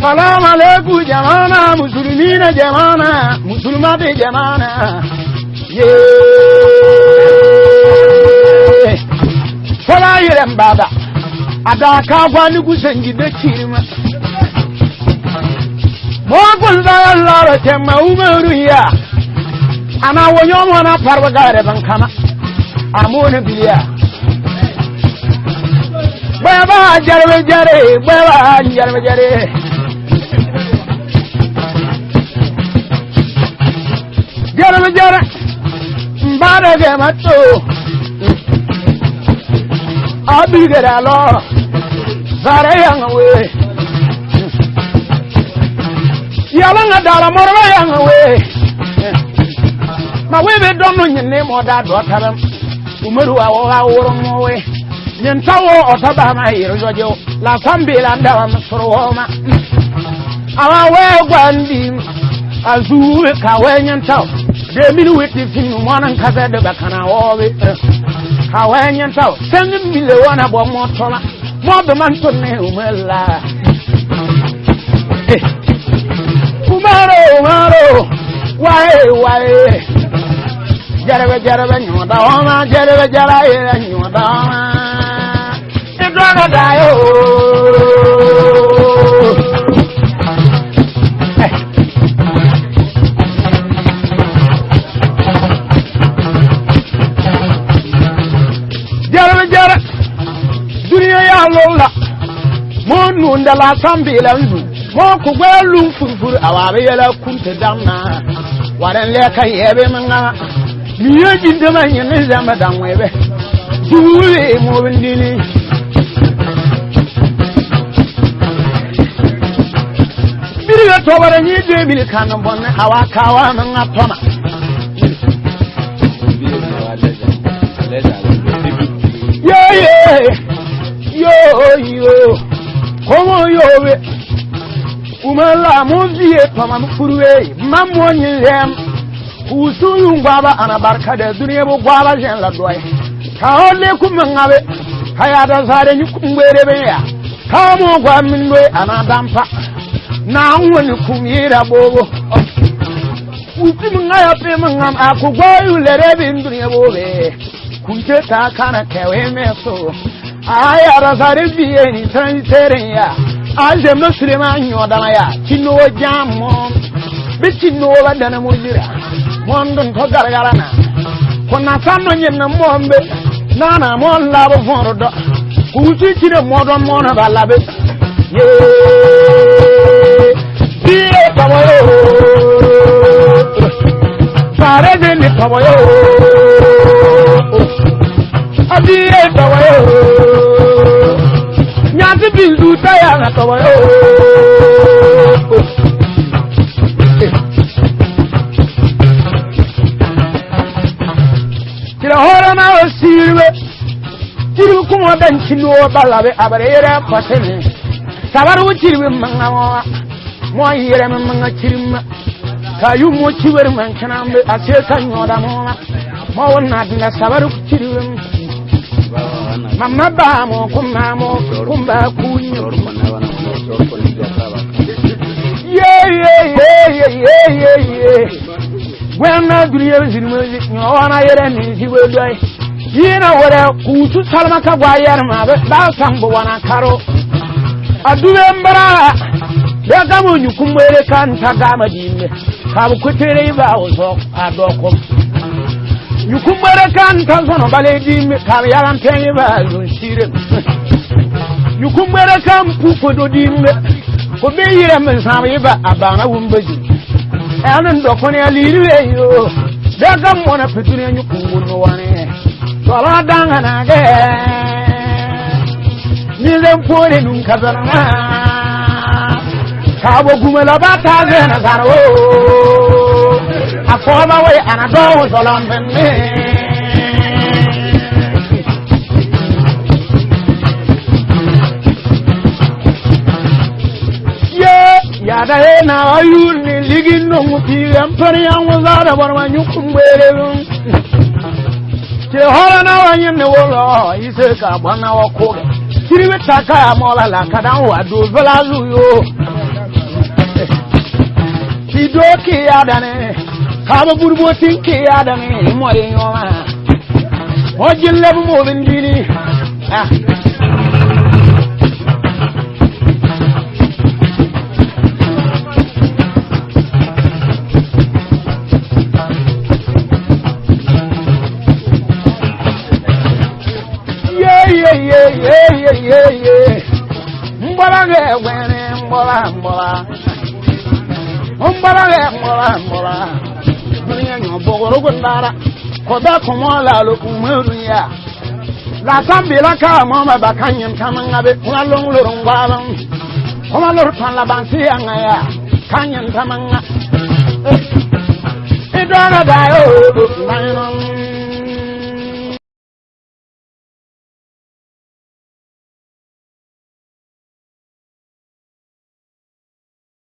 Salam alaikum jamana, musulmina jamana, musulmate jamana. Yeah. Fala yirem baba. Ada ka gwani kusangi da kirma. Mo kun da Allah ra tema umaru ya. Ana wonyo mona parwa gare ban kama. Amona biya. Baba jarwe jare, baba jarwe jare. Jarwe jare. Mbada ge matto. Abigera lo. Zare yang we. Yalanga dala morwa yang we. Ma we be don't know nyine mo da do taram. Umaru awo aworo we. Nyantawo otaba ma yirojo la sambila ndawa msoroma awa we gwandi azuwe ka we nyantawo de mini weti finu mwana nkaza de bakana wowe ka we nyantawo sengin mile wana bo motola mo be man tonne umela umaro wae jarebe nyoda ona jarebe jaraye nyoda ona Draga dayo Jara Dunia ya lola Monu ndala sambila ndu Moku gwelu furfur awabe yala kunte damna Waren leka yebe manga Miyo jindama nyene zama damwebe Dule mwendini Biriga tobare ni 2000 kan bonne awakawa manga tona yo komo yowe umala muzie toma mfuruwe mamonye lem usuyu ngwaba anabarka de duniya bo gwaba jen la doy kaole kumangabe hayada zare ni kumbere be ya kamo gwa minwe anadampa na woni kumira bobo utim ngaya pe mangam akugwa yulere nduriya bobe kunte ta kana kewe meso aya razare biye ni transferen ya aje muslima nyodana ya kino jammo bitino wadana mujira mondon to gargarana kona sanno nyenna mombe nana mon labo forodo kuuti kire modon mona balabe ye biye tawayo sare de ni tawayo abiye tawayo nyati bindu taya na tawayo kira hora na osirwe kiru kuma dan kino balabe abarere patene sabaru kirwe mangawa mo yere manga kirma kayu mo ciwer man kanambe aseta nyoda mo wonna dinga sabaru kirwe mama ba mo kumba kunyo ye wenna duniya zinwe nyowana yere ni jiwe doy yina wara kutu salma ka gwayar ma ba sambo wana karo aduwe mbara daga mo nyukumbere kan tagama dinne ka bu kutere ba ozo adokom nyukumbere kan tazono bale dinne ka yaran tenye ba zo shire nyukumbere kan pufodo dinne ko be yire men sabe ba abana wumbaji anan dokone aliriwe yo daga mo na fitune nyukungu wane wala danga na ge nile mpore nunkazana kabo gumela bata ge na garo akoba we anado zolambene ya da na ayuni ligin no muti ampari anwazara barma nyukumbere ke hora na wanye ne wolo ise ka bana wakore kiriwe taka mola la kadan wa do vela luyo Idoki adane, kaba burbotin ki adane, moye yoma. Ojin lebu mo bindini. Ah. Yeah. Mbala wene mbala. Mbala. Dunia nyo bogoro gondara. Koda komola lo kumeruya. La tambila ka mama bakanyem tamangabe ngalong lorong walang. Koma lor tan la bansi angaya. Kanyem tamanga. Idana dayo.